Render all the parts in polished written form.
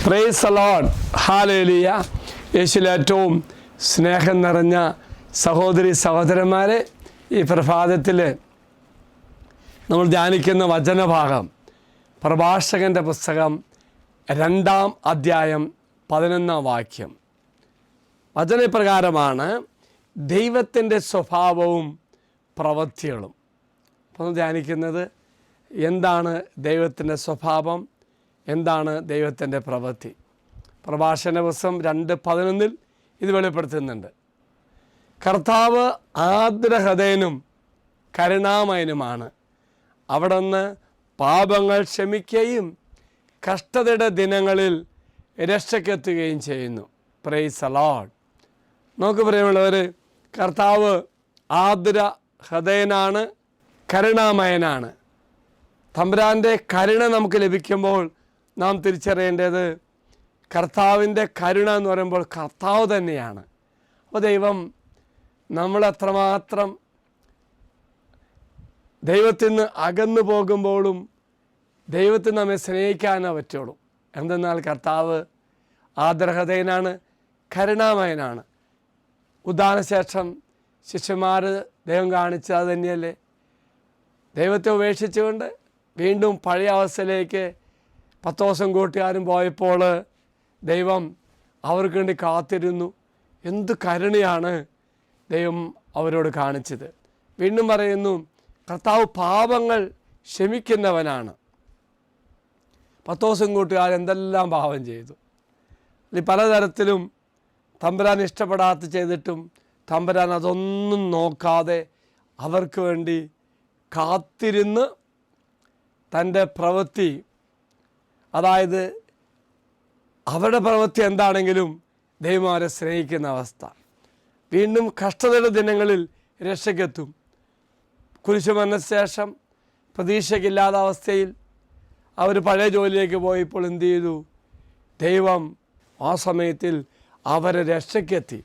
Praise the Lord, hallelujah. യേശുവിൽ ഏറ്റവും സ്നേഹം നിറഞ്ഞ സഹോദരി സഹോദരന്മാരെ, ഈ പ്രഭാതത്തിൽ നമ്മൾ ധ്യാനിക്കുന്ന വചനഭാഗം പ്രഭാഷകൻ്റെ പുസ്തകം 2-ാം അധ്യായം 11-ാം വാക്യം. വചനപ്രകാരമാണ് ദൈവത്തിൻ്റെ സ്വഭാവവും പ്രവൃത്തികളും. അപ്പോൾ ധ്യാനിക്കുന്നത് എന്താണ് ദൈവത്തിൻ്റെ സ്വഭാവം, എന്താണ് ദൈവത്തിൻ്റെ പ്രവൃത്തി. പ്രഭാഷകൻ്റെ പുസ്തകം 2:11 ഇത് വെളിപ്പെടുത്തുന്നുണ്ട്. കർത്താവ് ആർദ്രഹൃദയനും കരുണാമയനുമാണ്. അവിടുന്ന് പാപങ്ങൾ ക്ഷമിക്കുകയും കഷ്ടതയുടെ ദിനങ്ങളിൽ രക്ഷയ്ക്കെത്തുകയും ചെയ്യുന്നു. Praise the Lord. നമുക്ക് പ്രിയമുള്ളവർ, കർത്താവ് ആർദ്രഹൃദയനാണ്, കരുണാമയനാണ്. തമ്പുരാൻ്റെ കരുണ നമുക്ക് ലഭിക്കുമ്പോൾ നാം തിരിച്ചറിയേണ്ടത് കർത്താവിൻ്റെ കരുണ എന്ന് പറയുമ്പോൾ കർത്താവ് തന്നെയാണ്. അപ്പോൾ ദൈവം നമ്മളെത്രമാത്രം ദൈവത്തിൽ നിന്ന് അകന്നു പോകുമ്പോഴും ദൈവത്തിന് നമ്മെ സ്നേഹിക്കാനേ പറ്റുള്ളൂ. എന്തെന്നാൽ കർത്താവ് ആർദ്രഹൃദയനാണ്, കരുണാമയനാണ്. ഉദാഹരണശേഷം ശിഷ്യന്മാർ ദൈവം കാണിച്ചത് അത് തന്നെയല്ലേ. ദൈവത്തെ ഉപേക്ഷിച്ചുകൊണ്ട് വീണ്ടും പഴയ അവസ്ഥയിലേക്ക് 10 ദിവസം കൂട്ടുകാരും പോയപ്പോൾ ദൈവം അവർക്ക് വേണ്ടി കാത്തിരുന്നു. എന്ത് കരുണയാണ് ദൈവം അവരോട് കാണിച്ചത്. വീണ്ടും പറയുന്നു, കർത്താവ് പാപങ്ങൾ ക്ഷമിക്കുന്നവനാണ്. 10 ദിവസം കൂട്ടുകാർ എന്തെല്ലാം പാപം ചെയ്തു. പലതരത്തിലും തമ്പുരാൻ ഇഷ്ടപ്പെടാത്ത ചെയ്തിട്ടും തമ്പുരാൻ അതൊന്നും നോക്കാതെ അവർക്ക് വേണ്ടി കാത്തിരുന്ന് തൻ്റെ പ്രവൃത്തി, അതായത് അവരുടെ പ്രവൃത്തി എന്താണെങ്കിലും ദൈവം അവരെ സ്നേഹിക്കുന്ന അവസ്ഥ. വീണ്ടും കഷ്ടതയുടെ ദിനങ്ങളിൽ രക്ഷയ്ക്കെത്തും. കുരിശുമരണ ശേഷം പ്രതീക്ഷയ്ക്കില്ലാത്ത അവസ്ഥയിൽ അവർ പഴയ ജോലിയിലേക്ക് പോയപ്പോൾ എന്ത് ചെയ്തു? ദൈവം ആ സമയത്തിൽ അവരെ രക്ഷയ്ക്കെത്തി,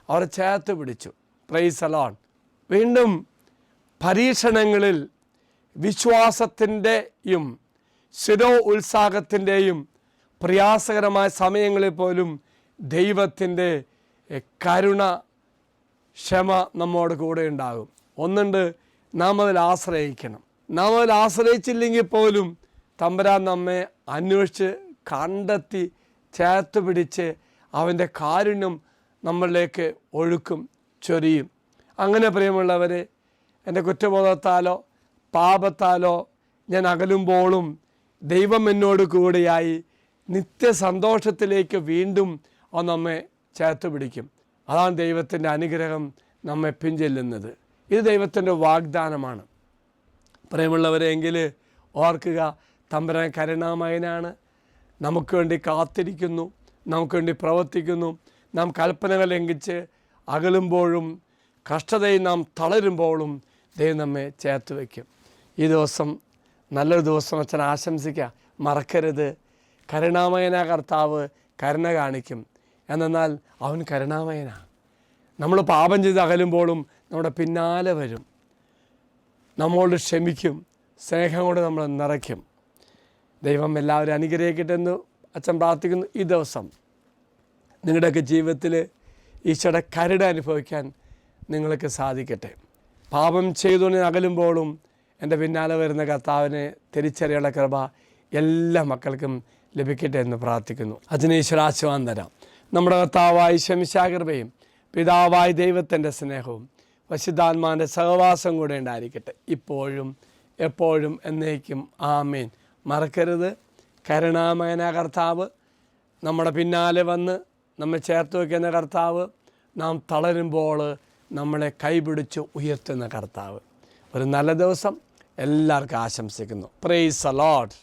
അവരെ ചേർത്ത് പിടിച്ചു. Praise the Lord. വീണ്ടും പരീക്ഷണങ്ങളിൽ വിശ്വാസത്തിൻ്റെയും ശിരോ ഉത്സാഹത്തിൻ്റെയും പ്രയാസകരമായ സമയങ്ങളിൽ പോലും ദൈവത്തിൻ്റെ കരുണ, ക്ഷമ നമ്മോട് കൂടെ ഉണ്ടാകും. ഒന്നുണ്ട്, നാം അതിൽ ആശ്രയിക്കണം. നാം അതിൽ ആശ്രയിച്ചില്ലെങ്കിൽ പോലും തമ്പുരാൻ നമ്മെ അന്വേഷിച്ച് കണ്ടെത്തി ചേർത്ത് പിടിച്ച് അവൻ്റെ കാരുണ്യം നമ്മളിലേക്ക് ഒഴുക്കും, ചൊരിയും. അങ്ങനെ പ്രിയമുള്ളവരെ, എൻ്റെ കുറ്റബോധത്താലോ പാപത്താലോ ഞാൻ അകലുമ്പോഴും ദൈവം എന്നോട് കൂടെയായി നിത്യസന്തോഷത്തിലേക്ക് വീണ്ടും അവൻ നമ്മെ ചേർത്ത് പിടിക്കും. അതാണ് ദൈവത്തിൻ്റെ അനുഗ്രഹം നമ്മെ പിൻചെല്ലുന്നത്. ഇത് ദൈവത്തിൻ്റെ വാഗ്ദാനമാണ്. പ്രിയമുള്ളവരെങ്കിൽ ഓർക്കുക, തമ്പുരാൻ കരുണാമയനാണ്. നമുക്ക് വേണ്ടി കാത്തിരിക്കുന്നു, നമുക്ക് വേണ്ടി പ്രവർത്തിക്കുന്നു. നാം കൽപ്പനകൾ ലംഘിച്ച് അകലുമ്പോഴും കഷ്ടതയിൽ നാം തളരുമ്പോഴും ദൈവം നമ്മെ ചേർത്ത് വയ്ക്കും. ഈ ദിവസം നല്ലൊരു ദിവസം അച്ഛൻ ആശംസിക്കുക. മറക്കരുത്, കരുണാമയനാ കർത്താവ്, കരുണ കാണിക്കും. എന്നാൽ അവൻ കരുണാമയനാണ്. നമ്മൾ പാപം ചെയ്ത് അകലുമ്പോഴും നമ്മുടെ പിന്നാലെ വരും, നമ്മളോട് ക്ഷമിക്കും, സ്നേഹം കൊണ്ട് നമ്മൾ നിറയ്ക്കും. ദൈവം എല്ലാവരും അനുഗ്രഹിക്കട്ടെ എന്ന് അച്ഛൻ പ്രാർത്ഥിക്കുന്നു. ഈ ദിവസം നിങ്ങളുടെയൊക്കെ ജീവിതത്തിൽ ഈശോയുടെ കരുണ അനുഭവിക്കാൻ നിങ്ങൾക്ക് സാധിക്കട്ടെ. പാപം ചെയ്തുകൊണ്ട് അകലുമ്പോഴും എൻ്റെ പിന്നാലെ വരുന്ന കർത്താവിനെ തിരിച്ചറിയാനുള്ള കൃപ എല്ലാ മക്കൾക്കും ലഭിക്കട്ടെ എന്ന് പ്രാർത്ഥിക്കുന്നു. അതിന് ഈശ്വരാശീർവാദം തരാം. നമ്മുടെ കർത്താവായ ശമിശാകൃപയും പിതാവായ ദൈവത്തിൻ്റെ സ്നേഹവും പരിശുദ്ധാത്മാവിൻ്റെ സഹവാസം കൂടെ ഉണ്ടായിരിക്കട്ടെ, ഇപ്പോഴും എപ്പോഴും എന്നേക്കും. ആമേൻ. മറക്കരുത്, കരുണാമയന കർത്താവ്, നമ്മുടെ പിന്നാലെ വന്ന് നമ്മെ ചേർത്ത് വയ്ക്കുന്ന കർത്താവ്, നാം തളരുമ്പോൾ നമ്മളെ കൈപിടിച്ച് ഉയർത്തുന്ന കർത്താവ്. ഒരു നല്ല ദിവസം എല്ലാവർക്കും ആശംസിക്കുന്നു. Praise the Lord.